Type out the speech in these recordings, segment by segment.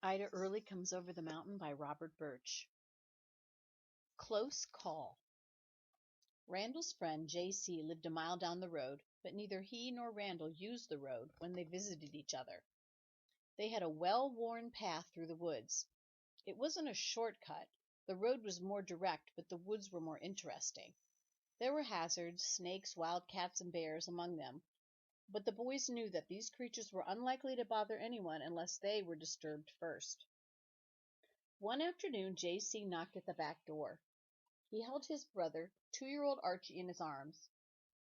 Ida Early Comes Over the Mountain by Robert Birch. Close Call. Randall's friend J.C. lived a mile down the road, but neither he nor Randall used the road when they visited each other. They had a well-worn path through the woods. It wasn't a shortcut. The road was more direct, but the woods were more interesting. There were hazards, snakes, wildcats, and bears among them, but the boys knew that these creatures were unlikely to bother anyone unless they were disturbed first. One afternoon J.C. knocked at the back door. He held his brother, 2-year-old Archie, in his arms.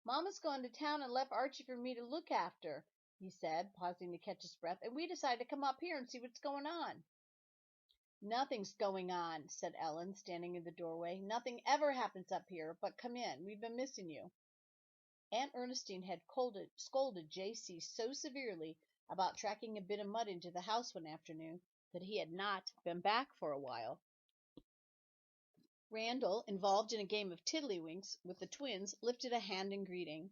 "Mama's gone to town and left Archie for me to look after," he said, pausing to catch his breath, "and we decided to come up here and see what's going on." "Nothing's going on," said Ellen, standing in the doorway. "Nothing ever happens up here. But come in. We've been missing you." Aunt Ernestine had scolded J.C. so severely about tracking a bit of mud into the house one afternoon that he had not been back for a while. Randall, involved in a game of Tiddlywinks with the twins, lifted a hand in greeting.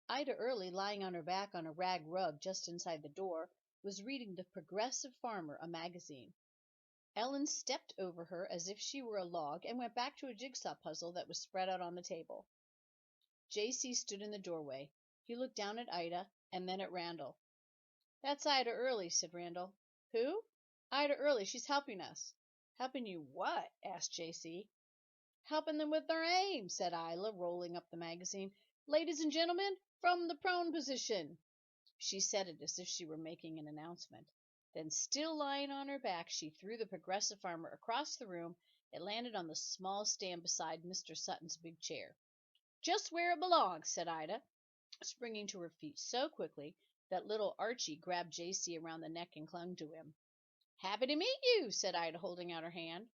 Ida Early, lying on her back on a rag rug just inside the door, was reading The Progressive Farmer, a magazine. Ellen stepped over her as if she were a log and went back to a jigsaw puzzle that was spread out on the table. J.C. stood in the doorway. He looked down at Ida and then at Randall. "That's Ida Early," said Randall. "Who?" "Ida Early. She's helping us." "Helping you what?" asked J.C. "Helping them with their aim," said Ida, rolling up the magazine. "Ladies and gentlemen, from the prone position." She said it as if she were making an announcement. Then, still lying on her back, she threw the Progressive Farmer across the room. It landed on the small stand beside Mr. Sutton's big chair. "Just where it belongs," said Ida, springing to her feet so quickly that little Archie grabbed J.C. around the neck and clung to him. "Happy to meet you," said Ida, holding out her hand.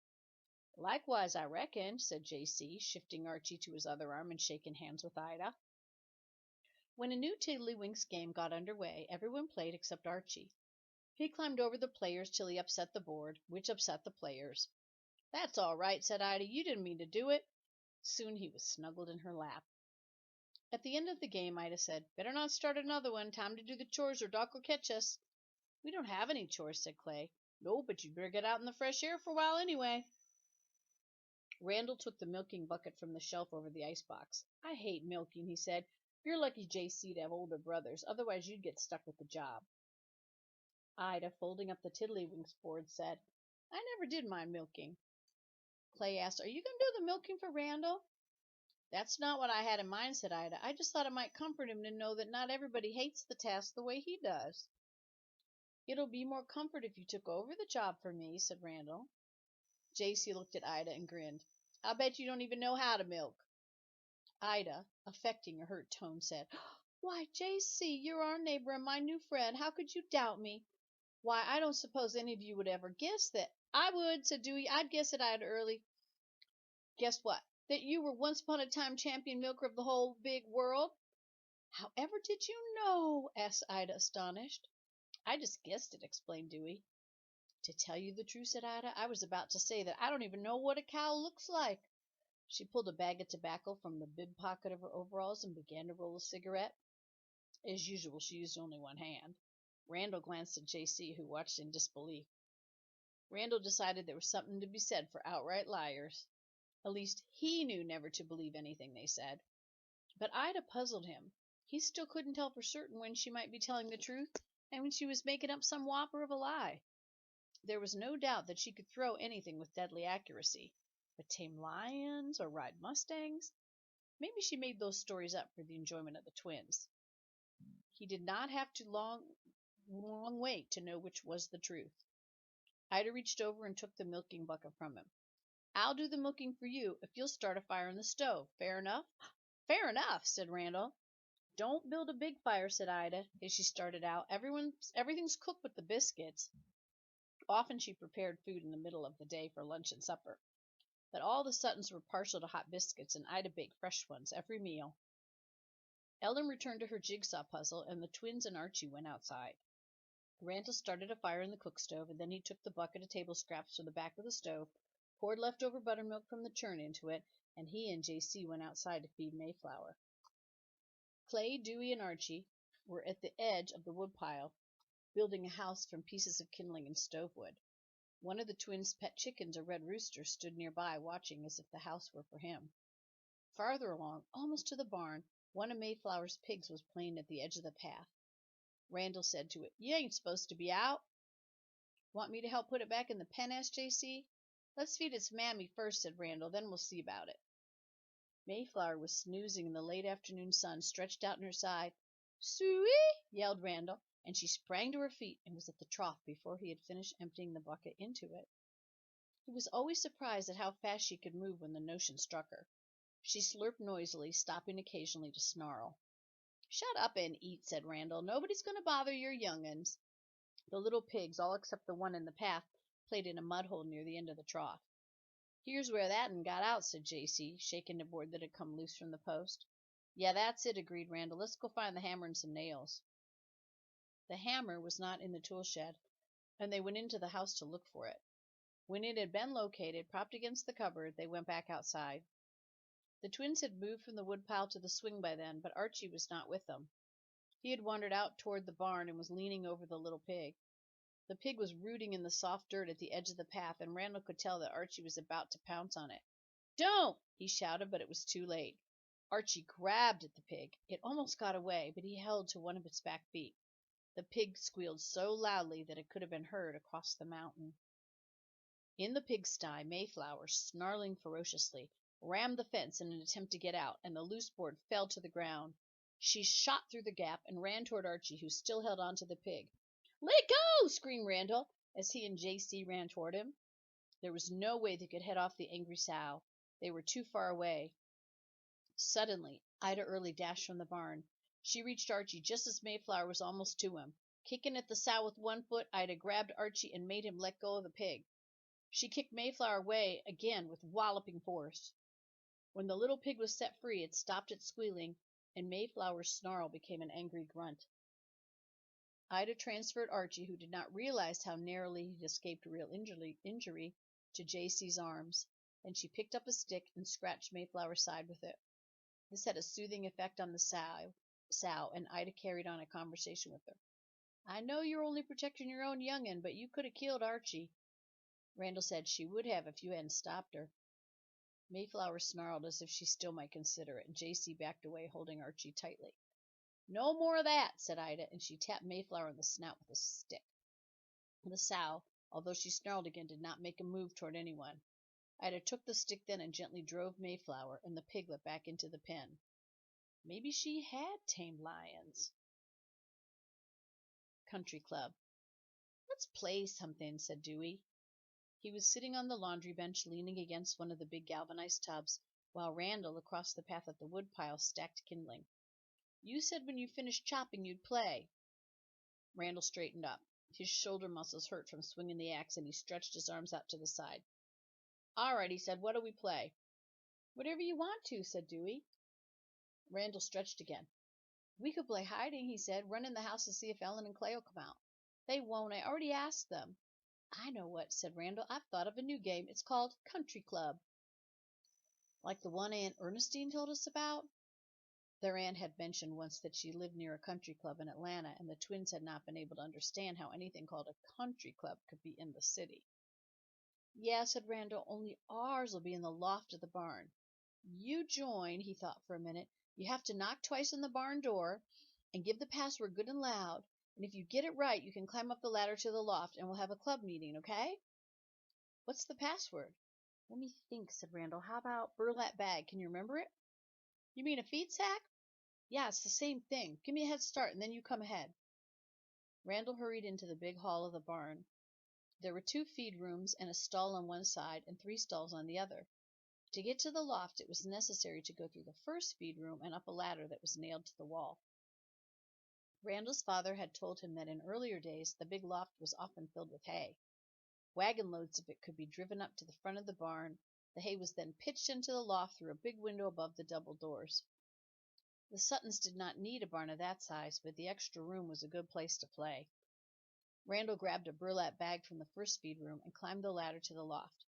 "Likewise, I reckon," said J.C., shifting Archie to his other arm and shaking hands with Ida. When a new Tiddlywinks game got under way, everyone played except Archie. He climbed over the players till he upset the board, which upset the players. "That's all right," said Ida. "You didn't mean to do it." Soon he was snuggled in her lap. At the end of the game, Ida said, "Better not start another one. Time to do the chores or Doc will catch us." "We don't have any chores," said Clay. "No, but you'd better get out in the fresh air for a while anyway." Randall took the milking bucket from the shelf over the icebox. "I hate milking," he said. "You're lucky, J.C., to have older brothers. Otherwise you'd get stuck with the job." Ida, folding up the Tiddlywinks board, said, "I never did mind milking." Clay asked, "Are you going to do the milking for Randall?" "That's not what I had in mind," said Ida. "I just thought it might comfort him to know that not everybody hates the task the way he does." "It'll be more comfort if you took over the job for me," said Randall. J.C. looked at Ida and grinned. "I'll bet you don't even know how to milk." Ida, affecting a hurt tone, said, "Why, J.C., you're our neighbor and my new friend. How could you doubt me? Why, I don't suppose any of you would ever guess that—" "I would," said Dewey. "I'd guess it, Ida Early." "Guess what?" "That you were once upon a time champion milker of the whole big world." "However did you know?" asked Ida, astonished. "I just guessed it," explained Dewey. "To tell you the truth," said Ida, "I was about to say that I don't even know what a cow looks like." She pulled a bag of tobacco from the bib pocket of her overalls and began to roll a cigarette. As usual, she used only one hand. Randall glanced at J.C., who watched in disbelief. Randall decided there was something to be said for outright liars. At least, he knew never to believe anything they said. But Ida puzzled him. He still couldn't tell for certain when she might be telling the truth and when she was making up some whopper of a lie. There was no doubt that she could throw anything with deadly accuracy. But tame lions or ride mustangs? Maybe she made those stories up for the enjoyment of the twins. He did not have to long wait to know which was the truth. Ida reached over and took the milking bucket from him. "I'll do the milking for you if you'll start a fire in the stove. Fair enough?" "Fair enough," said Randall. "Don't build a big fire," said Ida, as she started out. "Everything's cooked but the biscuits." Often she prepared food in the middle of the day for lunch and supper. But all the Suttons were partial to hot biscuits, and Ida baked fresh ones every meal. Ellen returned to her jigsaw puzzle, and the twins and Archie went outside. Randall started a fire in the cook stove, and then he took the bucket of table scraps from the back of the stove, poured leftover buttermilk from the churn into it, and he and J.C. went outside to feed Mayflower. Clay, Dewey, and Archie were at the edge of the woodpile, building a house from pieces of kindling and stove wood. One of the twins' pet chickens, a red rooster, stood nearby, watching as if the house were for him. Farther along, almost to the barn, one of Mayflower's pigs was playing at the edge of the path. Randall said to it, "You ain't supposed to be out." "Want me to help put it back in the pen?" asked J.C. "Let's feed its mammy first," said Randall. "Then we'll see about it." Mayflower was snoozing in the late afternoon sun, stretched out on her side. "Suey!" yelled Randall, and she sprang to her feet and was at the trough before he had finished emptying the bucket into it. He was always surprised at how fast she could move when the notion struck her. She slurped noisily, stopping occasionally to snarl. "Shut up and eat," said Randall. "Nobody's going to bother your young uns." The little pigs, all except the one in the path, played in a mud hole near the end of the trough. "Here's where that 'un got out," said J.C., shaking a board that had come loose from the post. "Yeah, that's it," agreed Randall. "Let's go find the hammer and some nails." The hammer was not in the tool shed, and they went into the house to look for it. When it had been located, propped against the cupboard, they went back outside. The twins had moved from the woodpile to the swing by then, but Archie was not with them. He had wandered out toward the barn and was leaning over the little pig. The pig was rooting in the soft dirt at the edge of the path, and Randall could tell that Archie was about to pounce on it. "Don't!" he shouted, but it was too late. Archie grabbed at the pig. It almost got away, but he held to one of its back feet. The pig squealed so loudly that it could have been heard across the mountain. In the pigsty, Mayflower, snarling ferociously, rammed the fence in an attempt to get out, and the loose board fell to the ground. She shot through the gap and ran toward Archie, who still held on to the pig. "Let go!" screamed Randall, as he and J.C. ran toward him. There was no way they could head off the angry sow. They were too far away. Suddenly, Ida Early dashed from the barn. She reached Archie just as Mayflower was almost to him. Kicking at the sow with one foot, Ida grabbed Archie and made him let go of the pig. She kicked Mayflower away again with walloping force. When the little pig was set free, it stopped its squealing, and Mayflower's snarl became an angry grunt. Ida transferred Archie, who did not realize how narrowly he'd escaped real injury, to J.C.'s arms. Then she picked up a stick and scratched Mayflower's side with it. This had a soothing effect on the sow, and Ida carried on a conversation with her. "I know you're only protecting your own young'un, but you could have killed Archie." Randall said she would have if you hadn't stopped her. Mayflower snarled as if she still might consider it, and J.C. backed away, holding Archie tightly. "No more of that," said Ida, and she tapped Mayflower on the snout with a stick. The sow, although she snarled again, did not make a move toward anyone. Ida took the stick then and gently drove Mayflower and the piglet back into the pen. Maybe she had tamed lions. Country Club. "Let's play something," said Dewey. He was sitting on the laundry bench, leaning against one of the big galvanized tubs, while Randall, across the path at the woodpile, stacked kindling. "You said when you finished chopping you'd play." Randall straightened up. His shoulder muscles hurt from swinging the axe, and he stretched his arms out to the side. "All right," he said. "What do we play?" "Whatever you want to," said Dewey. Randall stretched again. "We could play hiding," he said. "Run in the house to see if Ellen and Clay will come out." "They won't. I already asked them." "I know what," said Randall. "I've thought of a new game. It's called Country Club." "Like the one Aunt Ernestine told us about?" Their aunt had mentioned once that she lived near a country club in Atlanta, and the twins had not been able to understand how anything called a country club could be in the city. "Yeah," said Randall, "only ours will be in the loft of the barn. You join," he thought for a minute. "You have to knock twice on the barn door and give the password good and loud, and if you get it right you can climb up the ladder to the loft, and we'll have a club meeting, okay?" "What's the password?" "Let me think," said Randall. "How about burlap bag? Can you remember it?" "You mean a feed sack?" "Yeah, it's the same thing. Give me a head start, and then you come ahead." Randall hurried into the big hall of the barn. There were 2 feed rooms and a stall on one side and 3 stalls on the other. To get to the loft it was necessary to go through the first feed room and up a ladder that was nailed to the wall. Randall's father had told him that in earlier days the big loft was often filled with hay. Wagon loads of it could be driven up to the front of the barn. The hay was then pitched into the loft through a big window above the double doors. The Suttons did not need a barn of that size, but the extra room was a good place to play. Randall grabbed a burlap bag from the first feed room and climbed the ladder to the loft.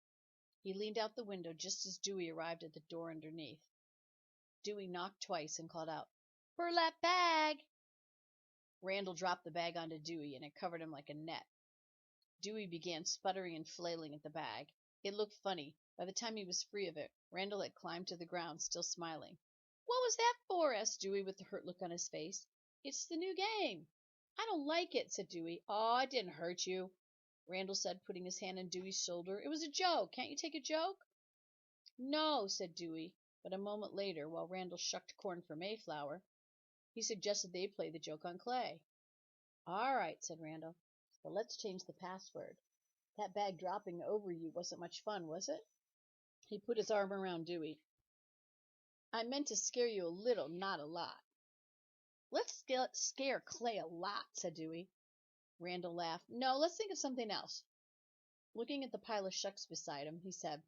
He leaned out the window just as Dewey arrived at the door underneath. Dewey knocked twice and called out, "Burlap bag!" Randall dropped the bag onto Dewey, and it covered him like a net. Dewey began sputtering and flailing at the bag. It looked funny. By the time he was free of it, Randall had climbed to the ground, still smiling. "What was that for?" asked Dewey with a hurt look on his face. "It's the new game." "I don't like it," said Dewey. "Oh, it didn't hurt you," Randall said, putting his hand on Dewey's shoulder. "It was a joke. Can't you take a joke?" "No," said Dewey, but a moment later, while Randall shucked corn for Mayflower, he suggested they play the joke on Clay. "All right," said Randall, "but let's change the password. That bag dropping over you wasn't much fun, was it?" He put his arm around Dewey. "I meant to scare you a little, not a lot." "Let's scare Clay a lot," said Dewey. Randall laughed. "No, let's think of something else." Looking at the pile of shucks beside him, he said,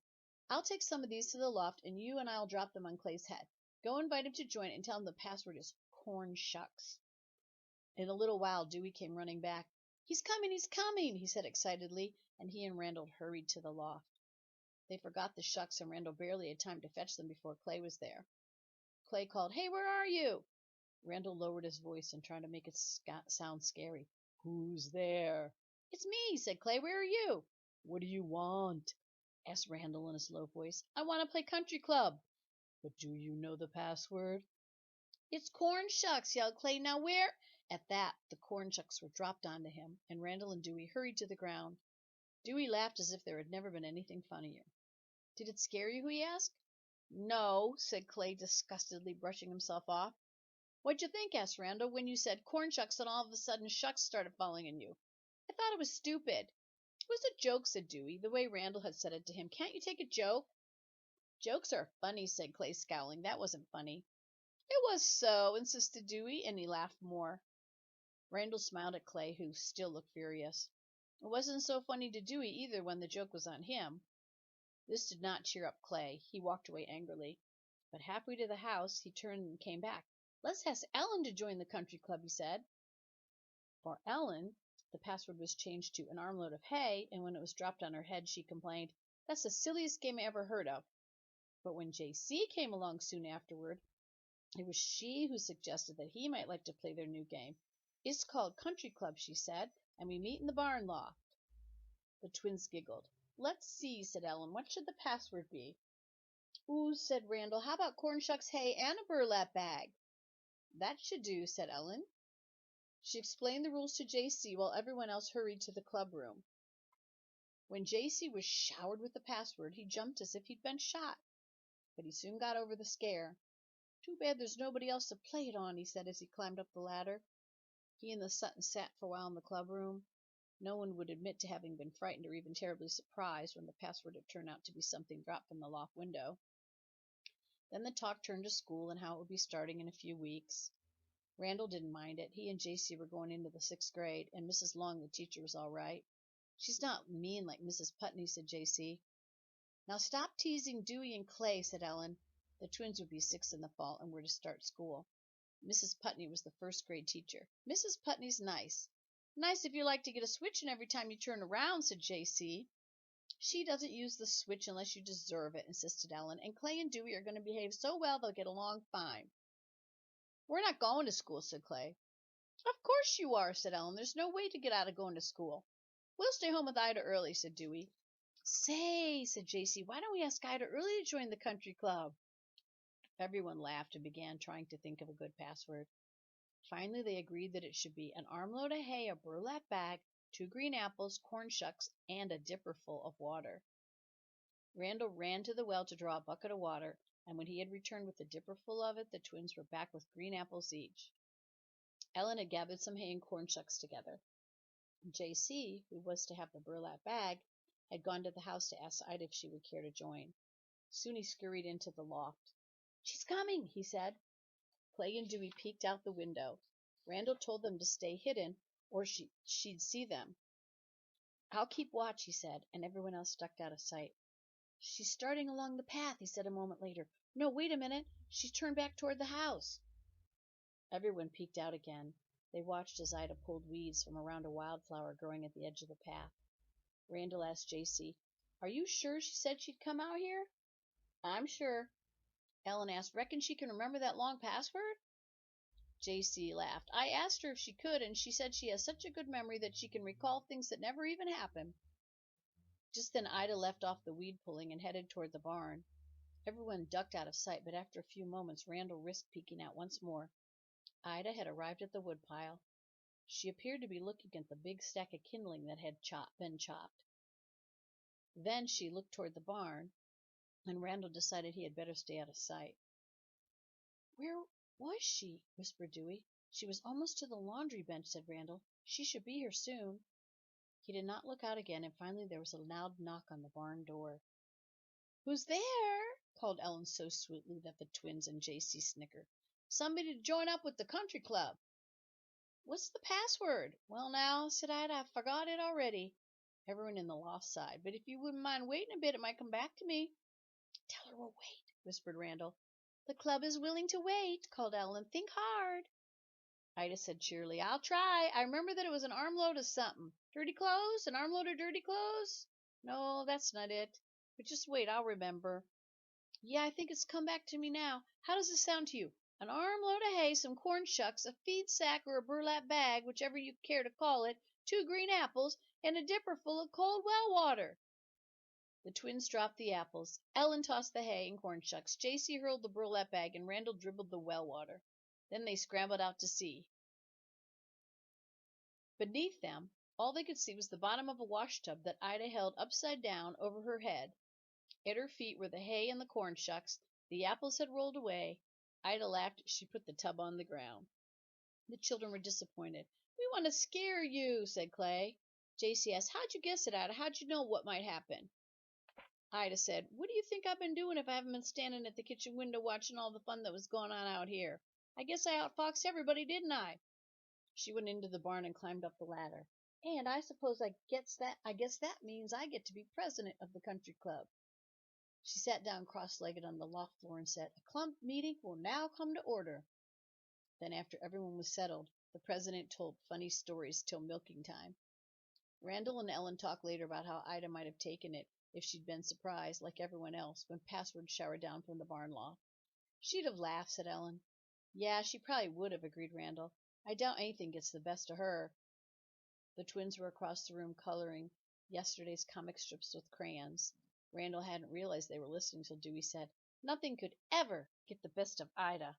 "I'll take some of these to the loft, and you and I'll drop them on Clay's head. Go invite him to join and tell him the password is corn shucks." In a little while Dewey came running back. He's coming," he said excitedly, and he and Randall hurried to the loft. They forgot the shucks, and Randall barely had time to fetch them before Clay was there. Clay called, "Hey, where are you?" Randall lowered his voice and tried to make it sound scary. "Who's there?" "It's me," said Clay. "Where are you?" "What do you want?" asked Randall in his low voice. "I want to play country club." "But do you know the password?" "It's corn shucks," yelled Clay. "Now where—" At that, the corn shucks were dropped onto him, and Randall and Dewey hurried to the ground. Dewey laughed as if there had never been anything funnier. "Did it scare you?" he asked. "No," said Clay disgustedly, brushing himself off. "What'd you think?" asked Randall, "when you said corn shucks and all of a sudden shucks started falling on you?" "I thought it was stupid." "It was a joke," said Dewey, the way Randall had said it to him. "Can't you take a joke?" "Jokes are funny," said Clay, scowling. "That wasn't funny." "It was so," insisted Dewey, and he laughed more. Randall smiled at Clay, who still looked furious. It wasn't so funny to Dewey either when the joke was on him. This did not cheer up Clay. He walked away angrily. But halfway to the house, he turned and came back. "Let's ask Ellen to join the country club," he said. For Ellen, the password was changed to an armload of hay, and when it was dropped on her head, she complained, "That's the silliest game I ever heard of." But when J.C. came along soon afterward, it was she who suggested that he might like to play their new game. "It's called Country Club," she said, "and we meet in the barn loft." The twins giggled. "Let's see," said Ellen. "What should the password be?" "Ooh," said Randall. "How about corn shucks, hay, and a burlap bag?" "That should do," said Ellen. She explained the rules to J.C. while everyone else hurried to the club room. When J.C. was showered with the password, he jumped as if he'd been shot. But he soon got over the scare. "Too bad there's nobody else to play it on," he said as he climbed up the ladder. He and the Suttons sat for a while in the club room. No one would admit to having been frightened or even terribly surprised when the password had turned out to be something dropped from the loft window. Then the talk turned to school and how it would be starting in a few weeks. Randall didn't mind it. He and J.C. were going into the 6th grade, and Mrs. Long, the teacher, was all right. "She's not mean like Mrs. Putney," said J.C. "Now stop teasing Dewey and Clay," said Ellen. The twins would be 6 in the fall and were to start school. Mrs. Putney was the 1st grade teacher. "Mrs. Putney's nice." "Nice if you like to get a switching every time you turn around," said J.C. "She doesn't use the switch unless you deserve it," insisted Ellen, "and Clay and Dewey are going to behave so well they'll get along fine." "We're not going to school," said Clay. "Of course you are," said Ellen. "There's no way to get out of going to school." "We'll stay home with Ida early," said Dewey. "Say," said J.C., "why don't we ask Ida early to join the country club?" Everyone laughed and began trying to think of a good password. Finally, they agreed that it should be an armload of hay, a burlap bag, 2 green apples, corn shucks, and a dipperful of water. Randall ran to the well to draw a bucket of water, and when he had returned with a dipperful of it, the twins were back with green apples each. Ellen had gathered some hay and corn shucks together. J.C., who was to have the burlap bag, had gone to the house to ask Ida if she would care to join. Soon he scurried into the loft. "She's coming," he said. Clay and Dewey peeked out the window. Randall told them to stay hidden, or she'd see them. "I'll keep watch," he said, and everyone else ducked out of sight. "She's starting along the path," he said a moment later. "No, wait a minute. She's turned back toward the house." Everyone peeked out again. They watched as Ida pulled weeds from around a wildflower growing at the edge of the path. Randall asked J.C., "Are you sure she said she'd come out here?" "I'm sure." Ellen asked, "Reckon she can remember that long password?" JC laughed. I asked her if she could, and she said she has such a good memory that she can recall things that never even happened. Just then Ida left off the weed pulling and headed toward the barn. Everyone ducked out of sight, but after a few moments Randall risked peeking out once more. Ida had arrived at the woodpile. She appeared to be looking at the big stack of kindling that had been chopped. Then she looked toward the barn, and Randall decided he had better stay out of sight. "Where was she?" whispered Dewey. "She was almost to the laundry bench," said Randall. "She should be here soon." He did not look out again, and finally there was a loud knock on the barn door. "Who's there?" called Ellen so sweetly that the twins and JC snickered. "Somebody to join up with the country club." "What's the password?" "Well, now," said Ida, "I forgot it already." Everyone in the loft sighed. "But if you wouldn't mind waiting a bit, it might come back to me." "Tell her we'll wait," whispered Randall. "The club is willing to wait," called Ellen. "Think hard." Ida said cheerily, "I'll try. I remember that it was an armload of something. Dirty clothes? An armload of dirty clothes? No, that's not it. But just wait, I'll remember. Yeah, I think it's come back to me now. How does it sound to you? An armload of hay, some corn shucks, a feed sack or a burlap bag, whichever you care to call it, 2 green apples, and a dipper full of cold well water." The twins dropped the apples. Ellen tossed the hay and corn shucks. JC hurled the burlap bag, and Randall dribbled the well water. Then they scrambled out to sea. Beneath them, all they could see was the bottom of a washtub that Ida held upside down over her head. At her feet were the hay and the corn shucks. The apples had rolled away. Ida laughed as she put the tub on the ground. The children were disappointed. "We want to scare you," said Clay. JC asked, "How'd you guess it, Ida? How'd you know what might happen?" Ida said, "What do you think I've been doing if I haven't been standing at the kitchen window watching all the fun that was going on out here? I guess I outfoxed everybody, didn't I?" She went into the barn and climbed up the ladder. "And I suppose I guess that means I get to be president of the country club." She sat down cross-legged on the loft floor and said, "A club meeting will now come to order." Then, after everyone was settled, the president told funny stories till milking time. Randall and Ellen talked later about how Ida might have taken it if she'd been surprised, like everyone else, when passwords showered down from the barn loft. "She'd have laughed," said Ellen. "Yeah, she probably would have," agreed Randall. "I doubt anything gets the best of her." The twins were across the room coloring yesterday's comic strips with crayons. Randall hadn't realized they were listening till Dewey said, "Nothing could ever get the best of Ida."